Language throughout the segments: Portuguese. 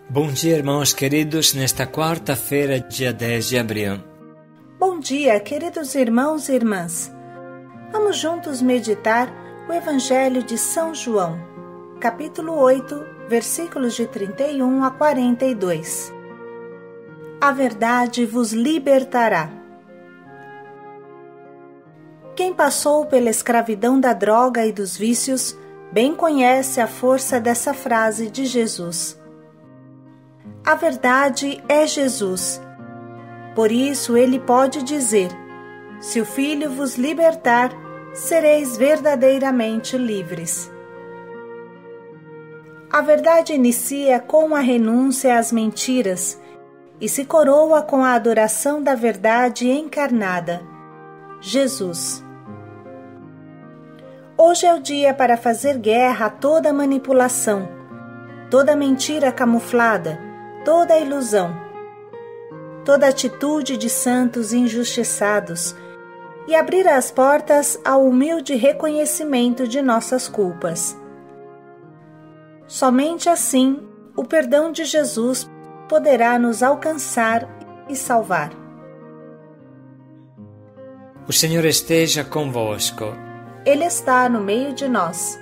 Bom dia, irmãos queridos, nesta quarta-feira, dia 10 de abril. Bom dia, queridos irmãos e irmãs. Vamos juntos meditar o Evangelho de São João, capítulo 8, versículos de 31 a 42. A verdade vos libertará. Quem passou pela escravidão da droga e dos vícios, bem conhece a força dessa frase de Jesus. A verdade é Jesus. Por isso ele pode dizer: se o Filho vos libertar, sereis verdadeiramente livres. A verdade inicia com a renúncia às mentiras e se coroa com a adoração da verdade encarnada, Jesus. Hoje é o dia para fazer guerra a toda manipulação, toda mentira camuflada, toda ilusão, toda atitude de santos injustiçados e abrir as portas ao humilde reconhecimento de nossas culpas. Somente assim o perdão de Jesus poderá nos alcançar e salvar. O Senhor esteja convosco. Ele está no meio de nós.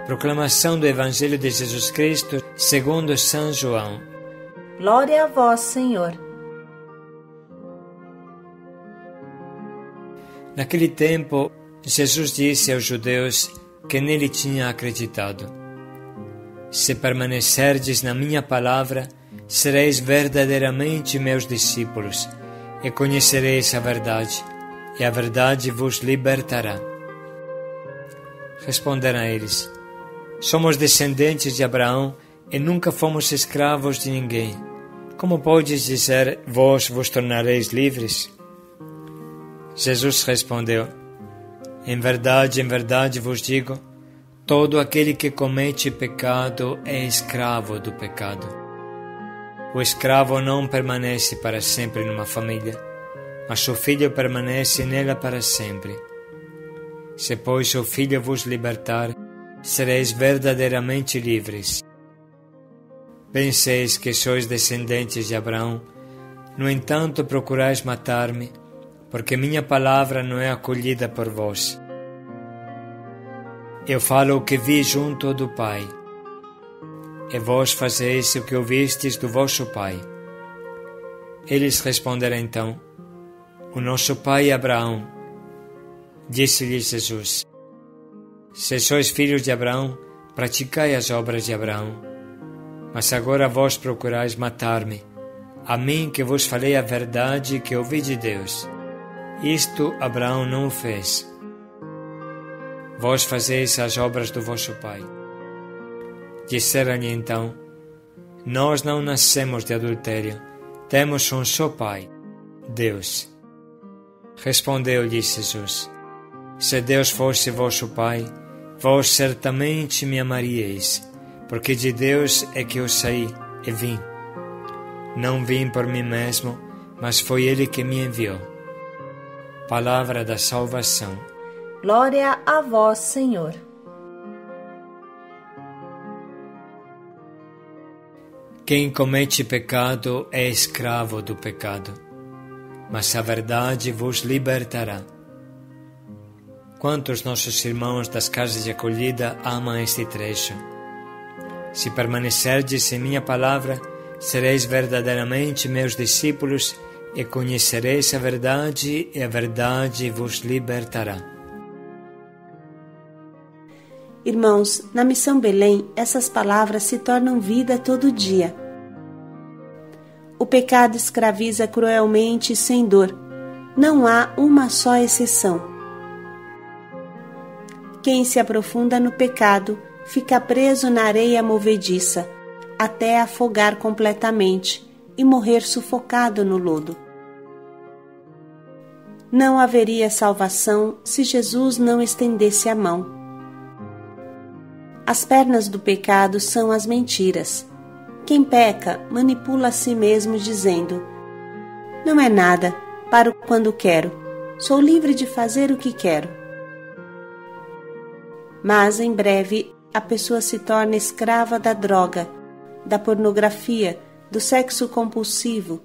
Proclamação do Evangelho de Jesus Cristo segundo São João. Glória a vós, Senhor. Naquele tempo, Jesus disse aos judeus que nele tinham acreditado: se permanecerdes na minha palavra, sereis verdadeiramente meus discípulos, e conhecereis a verdade, e a verdade vos libertará. Responderam eles: somos descendentes de Abraão e nunca fomos escravos de ninguém. Como podes dizer, vós vos tornareis livres? Jesus respondeu: em verdade vos digo, todo aquele que comete pecado é escravo do pecado. O escravo não permanece para sempre numa família, mas o filho permanece nela para sempre. Se, pois, o Filho vos libertar, sereis verdadeiramente livres. Penseis que sois descendentes de Abraão, no entanto procurais matar-me, porque minha palavra não é acolhida por vós. Eu falo o que vi junto do Pai, e vós fazeis o que ouvistes do vosso pai. Eles responderam então: o nosso pai Abraão. Disse-lhes Jesus: se sois filhos de Abraão, praticai as obras de Abraão. Mas agora vós procurais matar-me, a mim que vos falei a verdade que ouvi de Deus. Isto Abraão não o fez. Vós fazeis as obras do vosso pai. Disseram-lhe então: nós não nascemos de adultério, temos um só pai, Deus. Respondeu-lhes Jesus: se Deus fosse vosso pai, vós certamente me amaríeis, porque de Deus é que eu saí e vim. Não vim por mim mesmo, mas foi Ele que me enviou. Palavra da salvação. Glória a vós, Senhor. Quem comete pecado é escravo do pecado, mas a verdade vos libertará. Quantos nossos irmãos das casas de acolhida amam este trecho? Se permanecerdes em minha palavra, sereis verdadeiramente meus discípulos e conhecereis a verdade, e a verdade vos libertará. Irmãos, na Missão Belém, essas palavras se tornam vida todo dia. O pecado escraviza cruelmente e sem dor. Não há uma só exceção. Quem se aprofunda no pecado fica preso na areia movediça, até afogar completamente e morrer sufocado no lodo. Não haveria salvação se Jesus não estendesse a mão. As pernas do pecado são as mentiras. Quem peca manipula a si mesmo dizendo: não é nada, paro quando quero, sou livre de fazer o que quero. Mas em breve a pessoa se torna escrava da droga da pornografia, do sexo compulsivo,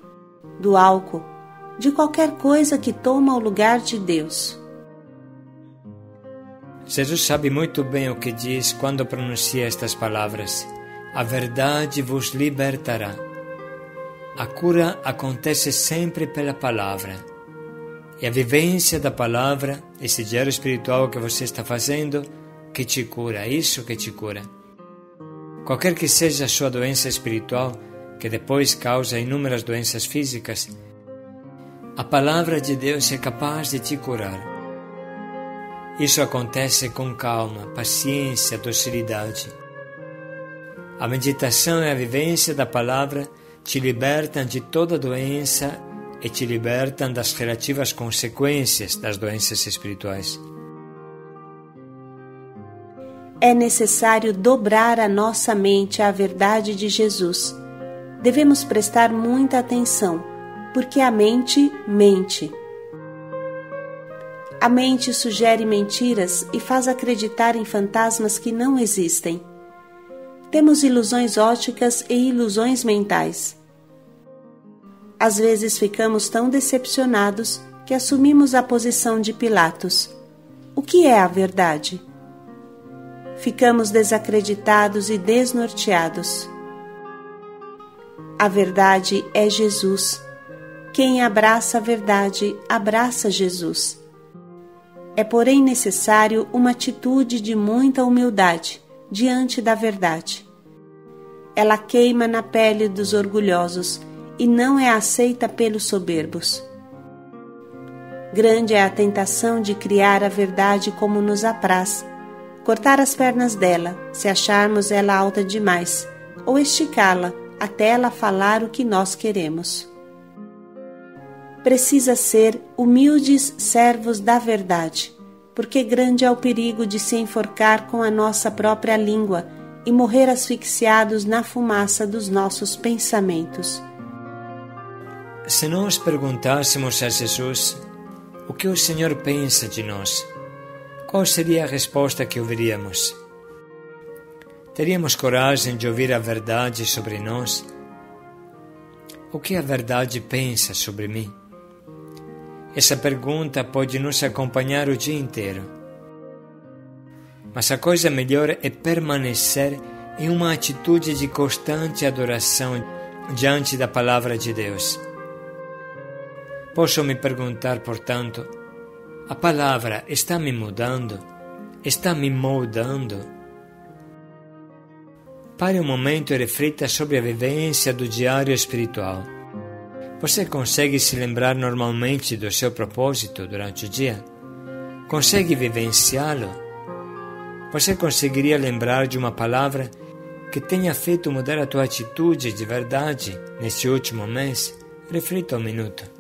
do álcool, de qualquer coisa que toma o lugar de Deus. Jesus sabe muito bem o que diz quando pronuncia estas palavras: a verdade vos libertará. A cura acontece sempre pela palavra. E a vivência da palavra, esse diário espiritual que você está fazendo, que te cura, isso que te cura. Qualquer que seja a sua doença espiritual, que depois causa inúmeras doenças físicas, a palavra de Deus é capaz de te curar. Isso acontece com calma, paciência, docilidade. A meditação e a vivência da palavra te libertam de toda doença e te libertam das relativas consequências das doenças espirituais. É necessário dobrar a nossa mente à verdade de Jesus. Devemos prestar muita atenção, porque a mente mente. A mente sugere mentiras e faz acreditar em fantasmas que não existem. Temos ilusões ópticas e ilusões mentais. Às vezes ficamos tão decepcionados que assumimos a posição de Pilatos. O que é a verdade? Ficamos desacreditados e desnorteados. A verdade é Jesus. Quem abraça a verdade, abraça Jesus. É, porém, necessário uma atitude de muita humildade diante da verdade. Ela queima na pele dos orgulhosos e não é aceita pelos soberbos. Grande é a tentação de criar a verdade como nos apraz, cortar as pernas dela, se acharmos ela alta demais, ou esticá-la até ela falar o que nós queremos. Precisa ser humildes servos da verdade, porque grande é o perigo de se enforcar com a nossa própria língua e morrer asfixiados na fumaça dos nossos pensamentos. Se nós perguntássemos a Jesus o que o Senhor pensa de nós, qual seria a resposta que ouviríamos? Teríamos coragem de ouvir a verdade sobre nós? O que a verdade pensa sobre mim? Essa pergunta pode nos acompanhar o dia inteiro. Mas a coisa melhor é permanecer em uma atitude de constante adoração diante da palavra de Deus. Posso me perguntar, portanto, a palavra está me mudando? Está me moldando? Pare um momento e reflita sobre a vivência do diário espiritual. Você consegue se lembrar normalmente do seu propósito durante o dia? Consegue vivenciá-lo? Você conseguiria lembrar de uma palavra que tenha feito mudar a tua atitude de verdade neste último mês? Reflita um minuto.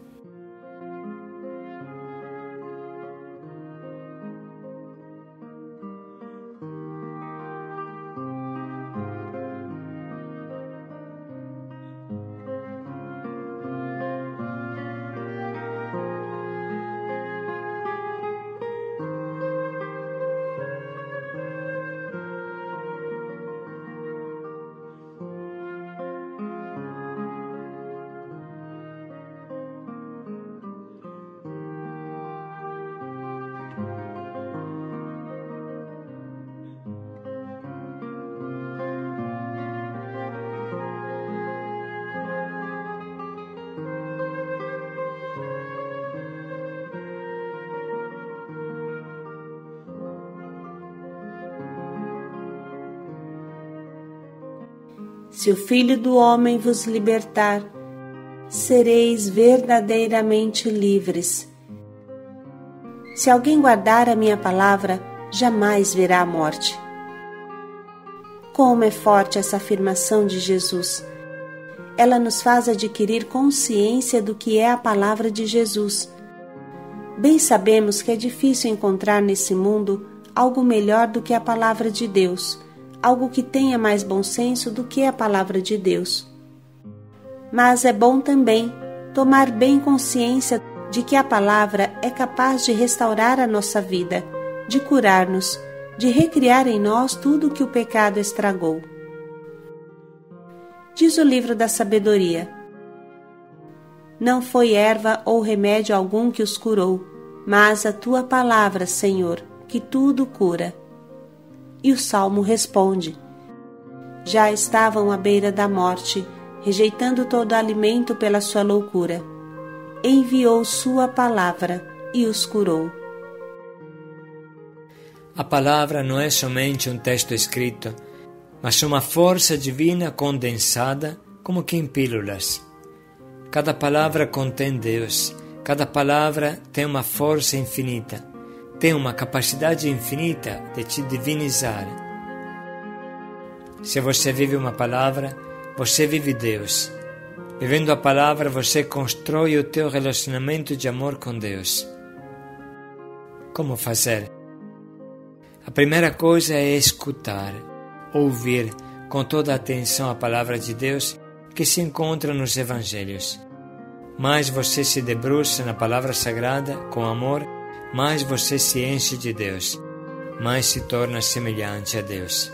Se o Filho do Homem vos libertar, sereis verdadeiramente livres. Se alguém guardar a minha palavra, jamais verá a morte. Como é forte essa afirmação de Jesus! Ela nos faz adquirir consciência do que é a palavra de Jesus. Bem sabemos que é difícil encontrar nesse mundo algo melhor do que a palavra de Deus, algo que tenha mais bom senso do que a palavra de Deus. Mas é bom também tomar bem consciência de que a palavra é capaz de restaurar a nossa vida, de curar-nos, de recriar em nós tudo o que o pecado estragou. Diz o livro da sabedoria: não foi erva ou remédio algum que os curou, mas a tua palavra, Senhor, que tudo cura. E o Salmo responde: já estavam à beira da morte, rejeitando todo alimento pela sua loucura. Enviou sua palavra e os curou. A palavra não é somente um texto escrito, mas uma força divina condensada como que em pílulas. Cada palavra contém Deus, cada palavra tem uma força infinita, tem uma capacidade infinita de te divinizar. Se você vive uma palavra, você vive Deus. Vivendo a palavra, você constrói o teu relacionamento de amor com Deus. Como fazer? A primeira coisa é escutar, ouvir com toda a atenção a palavra de Deus que se encontra nos Evangelhos. Mais você se debruça na palavra sagrada com amor, mais você se enche de Deus, mais se torna semelhante a Deus.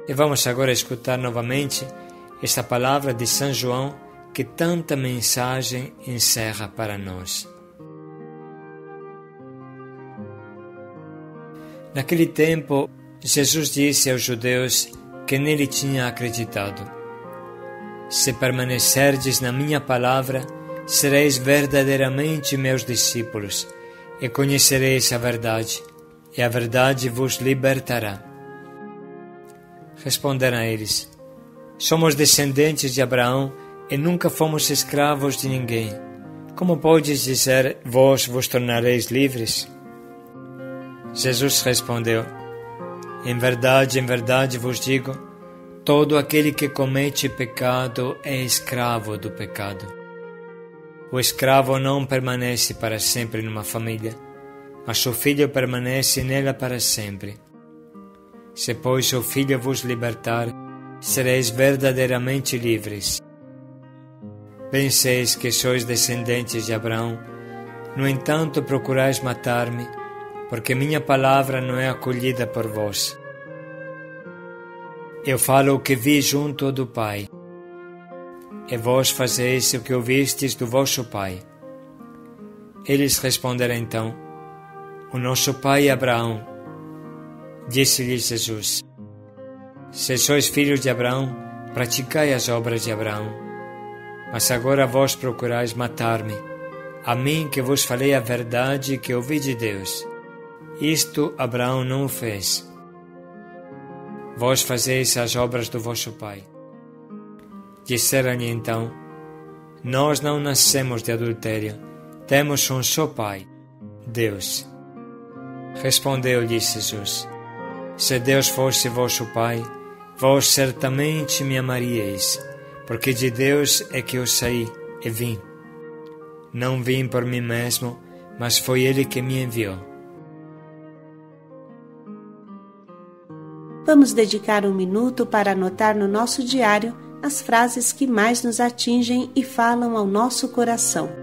E vamos agora escutar novamente esta palavra de São João que tanta mensagem encerra para nós. Naquele tempo, Jesus disse aos judeus que nele tinha acreditado: se permanecerdes na minha palavra, sereis verdadeiramente meus discípulos e conhecereis a verdade, e a verdade vos libertará. Responderam a eles: somos descendentes de Abraão e nunca fomos escravos de ninguém. Como podes dizer, vós vos tornareis livres? Jesus respondeu: em verdade vos digo, todo aquele que comete pecado é escravo do pecado. O escravo não permanece para sempre numa família, mas o filho permanece nela para sempre. Se, pois, o Filho vos libertar, sereis verdadeiramente livres. Penseis que sois descendentes de Abraão, no entanto procurais matar-me, porque minha palavra não é acolhida por vós. Eu falo o que vi junto do Pai, e vós fazeis o que ouvistes do vosso pai. Eles responderam então: o nosso pai Abraão. Disse-lhes Jesus: se sois filhos de Abraão, praticai as obras de Abraão. Mas agora vós procurais matar-me, a mim que vos falei a verdade que ouvi de Deus. Isto Abraão não o fez. Vós fazeis as obras do vosso pai. Disseram-lhe então: nós não nascemos de adultério, temos um só pai, Deus. Respondeu-lhes Jesus: se Deus fosse vosso pai, vós certamente me amaríeis, porque de Deus é que eu saí e vim. Não vim por mim mesmo, mas foi Ele que me enviou. Vamos dedicar um minuto para anotar no nosso diário as frases que mais nos atingem e falam ao nosso coração.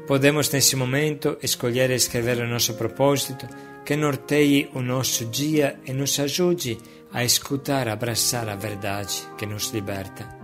Podemos nesse momento escolher escrever o nosso propósito que norteie o nosso dia e nos ajude a escutar, a abraçar a verdade que nos liberta.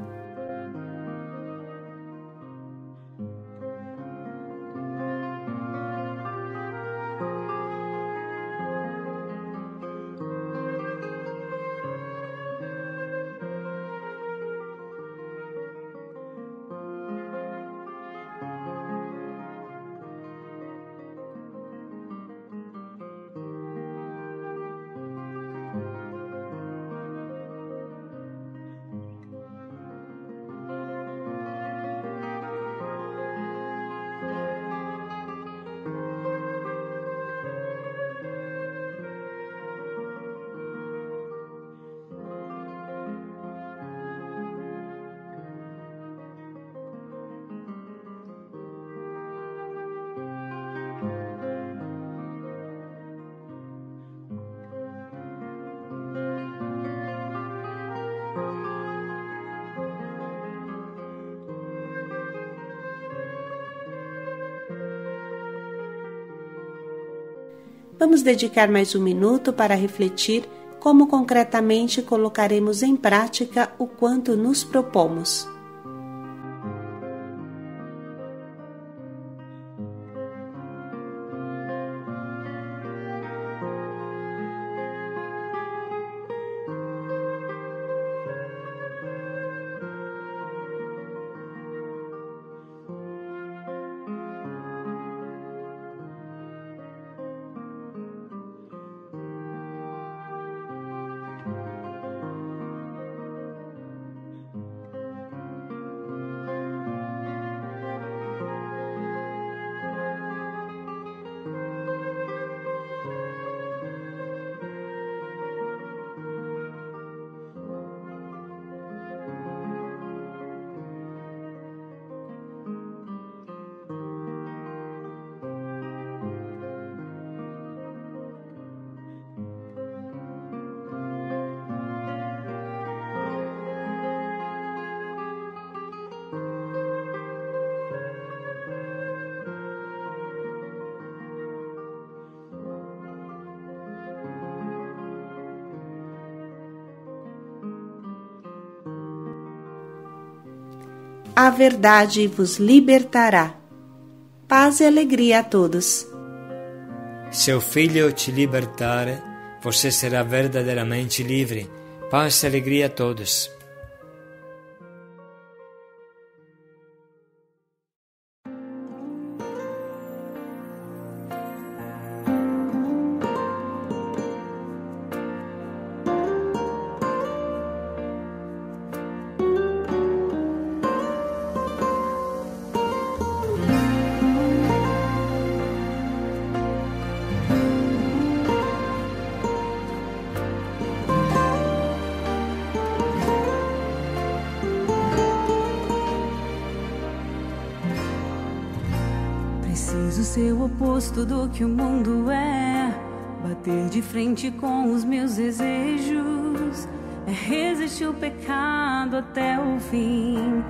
Vamos dedicar mais um minuto para refletir como concretamente colocaremos em prática o quanto nos propomos. A verdade vos libertará. Paz e alegria a todos. Se o Filho te libertar, você será verdadeiramente livre. Paz e alegria a todos. Preciso ser o oposto do que o mundo é, bater de frente com os meus desejos, é resistir o pecado até o fim,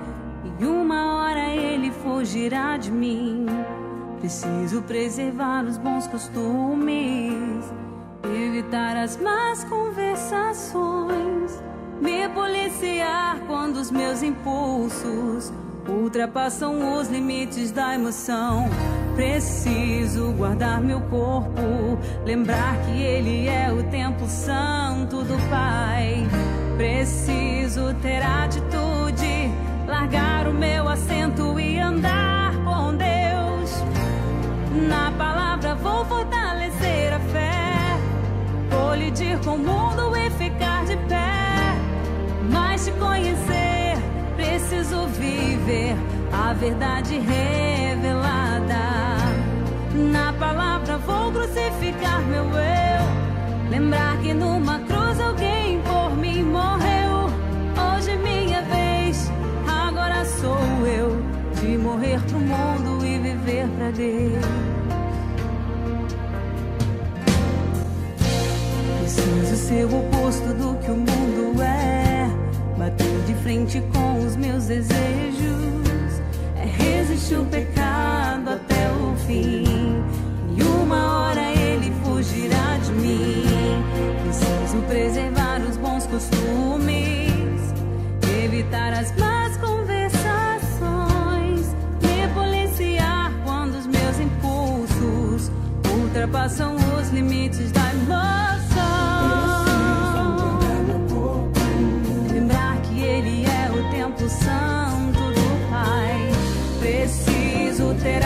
e uma hora ele fugirá de mim. Preciso preservar os bons costumes, evitar as más conversações, me policiar quando os meus impulsos ultrapassam os limites da emoção. Preciso guardar meu corpo, lembrar que ele é o templo santo do Pai. Preciso ter atitude, largar o meu assento e andar com Deus. Na palavra vou fortalecer a fé, colidir com o mundo e ficar de pé. Mas te conhecer, preciso viver a verdade revelada. Na palavra vou crucificar meu eu, lembrar que numa cruz alguém por mim morreu. Hoje é minha vez, agora sou eu, de morrer pro mundo e viver pra Deus. Preciso ser o oposto do que o mundo é, bater de frente com os meus desejos, é resistir o pecado até o fim, e uma hora ele fugirá de mim. Preciso preservar os bons costumes, evitar as más conversações, me policiar quando os meus impulsos ultrapassam os limites da emoção. Santo do Pai, preciso ter